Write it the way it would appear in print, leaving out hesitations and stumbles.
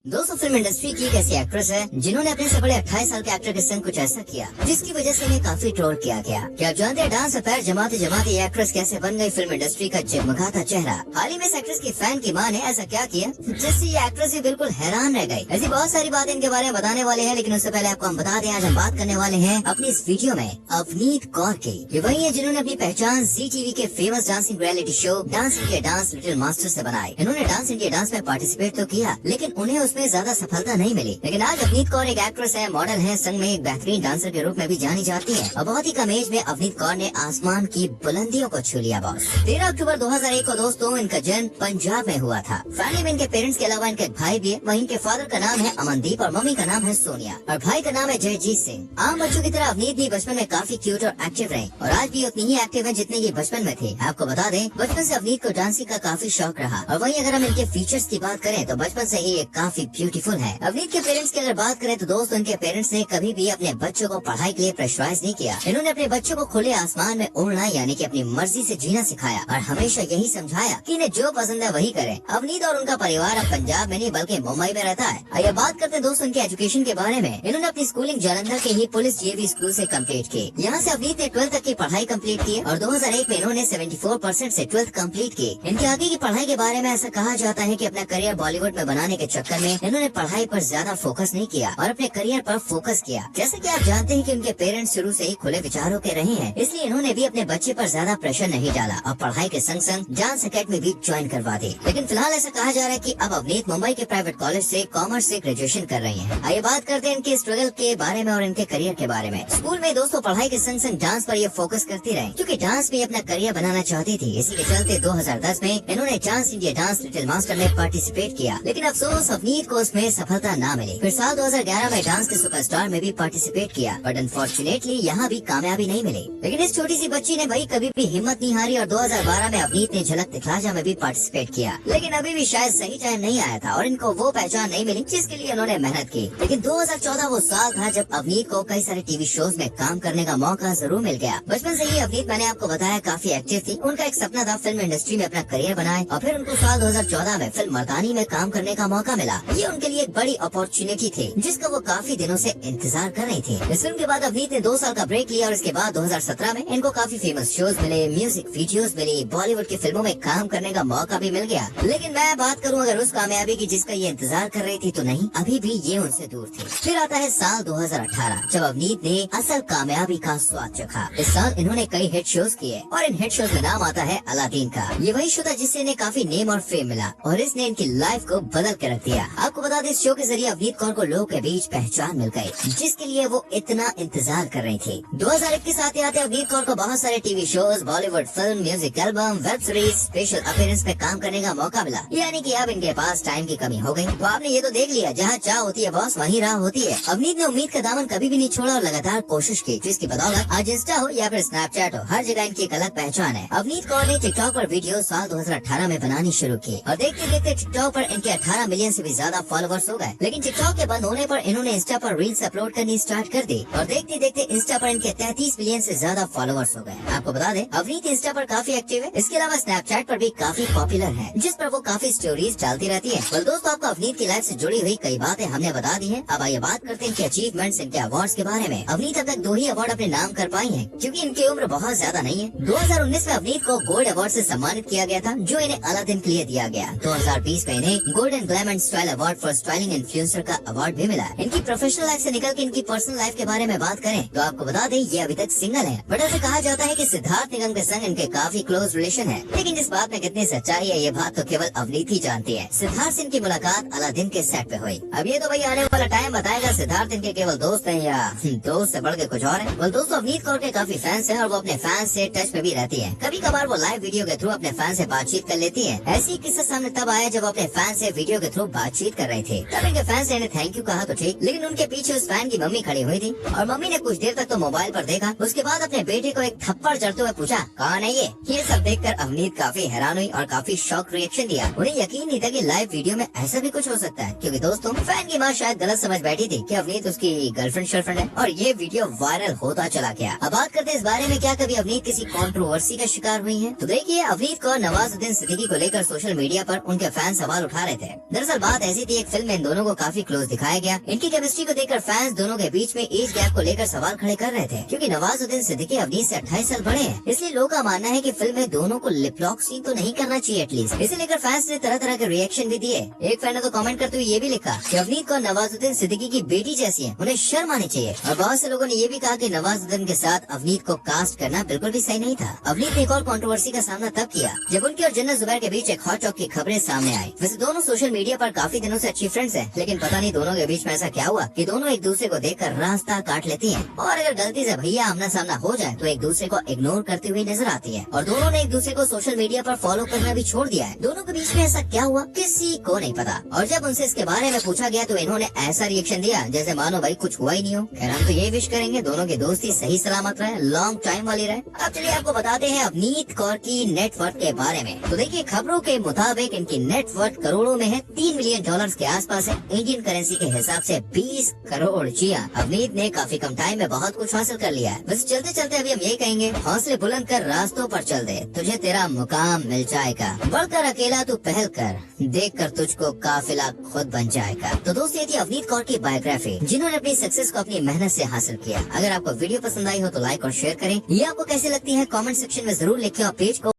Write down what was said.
दोस्तों, film industry की एक ऐसी एक्ट्रेस है जिन्होंने अपने से बड़े 28 साल के एक्टर के संग कुछ ऐसा किया जिसकी वजह से इन्हें काफी ट्रोल किया गया। क्या आप जानते हैं डांस में पैर जमाते जमाते ये एक्ट्रेस कैसे बन गई फिल्म इंडस्ट्री का जगमगाता चेहरा। हाल ही में इस एक्ट्रेस की फैन की मां ने ऐसा क्या किया जिससे ये एक्ट्रेस भी बिल्कुल हैरान रह गई। ऐसी बहुत सारी बातें इनके बारे में बताने वाले हैं, लेकिन उससे पहले आपको हम बता दें आज हम बात करने वाले हैं अपनी इस वीडियो में अवनीत कौर की। ये वही है जिन्होंने अपनी पहचान जी टीवी के famous dancing reality show dance India dance little master से बनाई। इन्होंने डांस इंडिया डांस में पार्टिसिपेट तो किया, लेकिन उन्हें उसमें ज्यादा सफलता नहीं मिली। लेकिन आज अवनीत कौर एक एक्ट्रेस है, मॉडल है, संग में एक बेहतरीन डांसर के रूप में भी जानी जाती है। और बहुत ही कम एज में अवनीत कौर ने आसमान की बुलंदियों को छू लिया। बॉस 13 अक्टूबर 2001 को दोस्तों इनका जन्म पंजाब में हुआ था। फैमिली में इनके पेरेंट्स के अलावा इनके एक भाई भी है। वहीं इनके फादर का नाम है अमनदीप और मम्मी का नाम है सोनिया और भाई का नाम है जयजीत सिंह। आम बच्चों की तरह अवनीत भी बचपन में काफी क्यूट और एक्टिव रहे और आज भी उतनी ही एक्टिव है जितने ये बचपन में थे। आपको बता दें बचपन से अवनीत को डांसिंग का काफी शौक रहा। और वहीं अगर हम इनके फीचर्स की बात करें तो बचपन से ही ये काफी ब्यूटीफुल है। अवनीत के पेरेंट्स की अगर बात करें तो दोस्तों इनके पेरेंट्स ने कभी भी अपने बच्चों को पढ़ाई के लिए प्रेशराइज नहीं किया। इन्होंने अपने बच्चों को खुले आसमान में उड़ना यानी कि अपनी मर्जी से जीना सिखाया और हमेशा यही समझाया कि इन्हें जो पसंद है वही करें। अवनीत और उनका परिवार अब पंजाब में नहीं बल्कि मुंबई में रहता है। आइए बात करते हैं दोस्तों इनके एजुकेशन के बारे में। इन्होंने अपनी स्कूलिंग जालंधर के ही पुलिस जेवी स्कूल से कंप्लीट की। यहाँ से अवनीत ने 12th तक की पढ़ाई कंप्लीट की और 2001 में इन्होंने 74% से 12th कंप्लीट की। इनके आगे की पढ़ाई के बारे में ऐसा कहा जाता है कि अपना करियर बॉलीवुड में बनाने के चक्कर में इन्होंने पढ़ाई पर ज्यादा फोकस नहीं किया और अपने करियर पर फोकस किया। जैसे कि आप जानते हैं कि उनके पेरेंट्स शुरू से ही खुले विचारों के रहे हैं, इसलिए इन्होंने भी अपने बच्चे पर ज्यादा प्रेशर नहीं डाला और पढ़ाई के संग संग डांस अकेडमी भी ज्वाइन करवा दी। लेकिन फिलहाल ऐसा कहा जा रहा है कि अब अवनीत मुंबई के प्राइवेट कॉलेज से कॉमर्स से ग्रेजुएशन कर रही हैं। आइए बात करते हैं इनके स्ट्रगल के बारे में और इनके करियर के बारे में। स्कूल में दोस्तों पढ़ाई के संग संग डांस पर ये फोकस करती रही क्योंकि डांस में अपना करियर बनाना चाहती थी। इसी के चलते 2010 में इन्होंने dance India dance little master में पार्टिसिपेट किया, लेकिन अफसोस अवनीत को उसमें सफलता न मिली। फिर साल 2011 में डांस के सुपरस्टार में भी पार्टिसिपेट किया, बट अनफॉर्चुनेटली यहाँ भी कामयाबी नहीं मिली। लेकिन इस छोटी सी बच्ची ने भाई कभी भी हिम्मत नहीं हारी और 2012 में अवनीत ने झलक दिखलाजा में भी पार्टिसिपेट किया, लेकिन अभी भी शायद सही टाइम नहीं आया था और इनको वो पहचान नहीं मिली जिसके लिए उन्होंने मेहनत की। लेकिन 2014 वो साल था जब अवनीत को कई सारे टीवी शोज में काम करने का मौका जरूर मिल गया। बचपन से ही अवनीत मैंने आपको बताया काफी एक्टिव थी। उनका एक सपना था फिल्म इंडस्ट्री में अपना करियर बनाए और फिर उनको साल 2014 में फिल्म मर्दानी में काम करने का मौका मिला। ये उनके लिए एक बड़ी अपॉर्चुनिटी थी जिसका वो काफी दिनों से इंतजार कर रही थी। इस फिल्म के बाद अवनीत ने 2 साल का ब्रेक लिया और इसके बाद 2017 में इनको काफी फेमस शोज मिले, म्यूजिक वीडियोस मिली, बॉलीवुड की फिल्मों में काम करने का मौका भी मिल गया। लेकिन मैं बात करूँ अगर उस कामयाबी की जिसका ये इंतजार कर रही थी तो नहीं, अभी भी ये उनसे दूर थी। फिर आता है साल 2018 जब अवनीत ने असल कामयाबी का स्वाद चखा। इस साल इन्होंने कई हिट शोज किए और इन हिट शोज में नाम आता है अलादीन का। ये वही शो था जिससे इन्हें काफी नेम और फेम मिला और इसने इनकी लाइफ को बदल के रख दिया। आपको बता दें इस शो के जरिए अवनीत कौर को लोगों के बीच पहचान मिल गई जिसके लिए वो इतना इंतजार कर रही थी। 2001 के साथ आते अवनीत कौर को बहुत सारे TV shows, Bollywood film, music album, web series, special appearance में काम करने का मौका मिला। यानी कि अब इनके पास टाइम की कमी हो गई। तो आपने ये तो देख लिया जहाँ चाह होती है बॉस वहीं राह होती है। अवनीत ने उम्मीद का दामन कभी भी नहीं छोड़ा और लगातार कोशिश की, जिसकी बदौलत आज इंस्टा हो या फिर स्नैपचैट हो हर जगह इनकी एक अलग पहचान है। अवनीत कौर ने टिकटॉक पर वीडियो साल 2018 में बनानी शुरू की और देखते देखते टिकटॉक पर इनके 18 मिलियन से भी ज्यादा फॉलोवर्स हो गए। लेकिन टिकटॉक के बंद होने पर इन्होंने इंस्टा पर रील्स अपलोड करनी स्टार्ट कर दी और देखते देखते इंस्टा पर इनके 33 मिलियन से ज्यादा फॉलोवर्स हो गए। आपको बता दें अवनीत इंस्टा पर काफी एक्टिव है। इसके अलावा स्नैपचैट पर भी काफी पॉपुलर है जिस पर वो काफी स्टोरीज डालती रहती है। well, दोस्तों आपको अवनीत की लाइफ से जुड़ी हुई कई बातें हमने बता दी हैं। अब आइए बात करते हैं इनके अचीवमेंट्स, इनके अवार्ड्स के बारे में। अवनीत अब तक 2 ही अवार्ड अपने नाम कर पाई हैं क्योंकि इनकी उम्र बहुत ज्यादा नहीं है। 2019 में अवनीत को गोल्ड अवार्ड से सम्मानित किया गया था जो इन्हें अलादीन के लिए दिया गया। 2020 में इन्हें golden glam and style award for styling influencer का अवार्ड भी मिला। इनकी प्रोफेशनल लाइफ से निकल के इनकी पर्सनल लाइफ के बारे में बात करें तो आपको बता दें ये अभी तक सिंगल है। बट ऐसे कहा जाता है कि सिद्धार्थ निगम के संग इनके काफी क्लोज रिलेशन है, लेकिन इस बात में कितनी सच्चाई है ये बात तो केवल अवनीत ही जानती है। सिद्धार्थ से इनकी मुलाकात अलादीन के सेट पे हुई। अब ये तो भाई आने वाला टाइम बताएगा सिद्धार्थ इनके केवल दोस्त हैं या दोस्त से बढ़ के कुछ और है। well, दोस्तों अवनीत कौर के काफी फैंस हैं और वो अपने फैंस से टच में भी रहती है। कभी कभार वो लाइव वीडियो के थ्रू अपने फैन से बातचीत कर लेती है। ऐसी किस्सा सामने तब आया जब अपने फैन से वीडियो के थ्रू बातचीत कर रहे थे। तब इनके फैंस ने इन्हें थैंक यू कहा तो ठीक, लेकिन उनके पीछे उस फैन की मम्मी खड़ी हुई थी और मम्मी ने कुछ देर तक तो मोबाइल पर देखा। उसके बाद अपने बेटे को एक थप्पड़ जड़ते हुए पूछा कौन है ये सब देखकर अवनीत काफी हैरान हुई और काफी शॉक रिएक्शन दिया। उन्हें यकीन नहीं था कि लाइव वीडियो में ऐसा भी कुछ हो सकता है, क्योंकि दोस्तों फैन की माँ शायद गलत समझ बैठी थी कि अवनीत उसकी गर्लफ्रेंड शर्लफ्रेंड है और ये वीडियो वायरल होता चला गया। अब बात करते हैं इस बारे में क्या कभी अवनीत किसी कंट्रोवर्सी का शिकार हुई है। तो देखिए अवनीत कौर नवाजुद्दीन सिद्दीकी को लेकर सोशल मीडिया पर उनके फैन सवाल उठा रहे थे। दरअसल बात ऐसी ऐसी थी एक फिल्म में इन दोनों को काफी क्लोज दिखाया गया। इनकी केमिस्ट्री को देखकर फैंस दोनों के बीच में एज गैप को लेकर सवाल खड़े कर रहे थे, क्योंकि नवाजुद्दीन सिद्दीकी अवनीत से 28 साल बड़े हैं। इसलिए लोगों का मानना है कि फिल्म में दोनों को लिप लॉक सीन तो नहीं करना चाहिए एटलीस्ट। इसे लेकर फैंस ने तरह तरह के रिएक्शन भी दिए। एक फैन ने तो कमेंट करते हुए ये भी लिखा कि अवनीत को नवाजुद्दीन सिद्दीकी की बेटी जैसी है, उन्हें शर्म आनी चाहिए। और बहुत से लोगों ने ये भी कहा कि नवाजुद्दीन के साथ अवनीत को कास्ट करना बिल्कुल भी सही नहीं था। अवनीत ने एक और कंट्रोवर्सी का सामना तब किया जब उनकी और जन्नत जुबैर के बीच एक हॉट टॉक की खबरें सामने आई। वैसे दोनों सोशल मीडिया पर काफी दिनों से अच्छी फ्रेंड्स हैं, लेकिन पता नहीं दोनों के बीच में ऐसा क्या हुआ कि दोनों एक दूसरे को देखकर रास्ता काट लेती हैं। और अगर गलती से भैया आमना सामना हो जाए तो एक दूसरे को इग्नोर करती हुई नजर आती है। और दोनों ने एक दूसरे को सोशल मीडिया पर फॉलो करना भी छोड़ दिया है। दोनों के बीच में ऐसा क्या हुआ किसी को नहीं पता। और जब उनसे इसके बारे में पूछा गया तो इन्होंने ऐसा रिएक्शन दिया जैसे मानो भाई कुछ हुआ ही नहीं हो। खैर हम तो ये विश करेंगे दोनों की दोस्ती सही सलामत रहे, लॉन्ग टाइम वाली रहे। अब चलिए आपको बताते हैं अवनीत कौर की नेटवर्थ के बारे में। तो देखिए खबरों के मुताबिक इनकी नेटवर्थ करोड़ों में है, $3 मिलियन के आसपास है। इंडियन करेंसी के हिसाब से 20 करोड़। जी हाँ, अवनीत ने काफी कम टाइम में बहुत कुछ हासिल कर लिया है। बस चलते चलते अभी हम यही कहेंगे, हौसले बुलंद कर रास्तों पर चल दे, तुझे तेरा मुकाम मिल जाएगा। बढ़कर अकेला तू पहल कर, देख कर तुझको काफिला खुद बन जाएगा। तो दोस्तों ये थी अवनीत कौर की बायोग्राफी, जिन्होंने अपनी सक्सेस को अपनी मेहनत से हासिल किया। अगर आपको वीडियो पसंद आई हो तो लाइक और शेयर करें। ये आपको कैसे लगती है कमेंट सेक्शन में जरूर लिखें और पेज को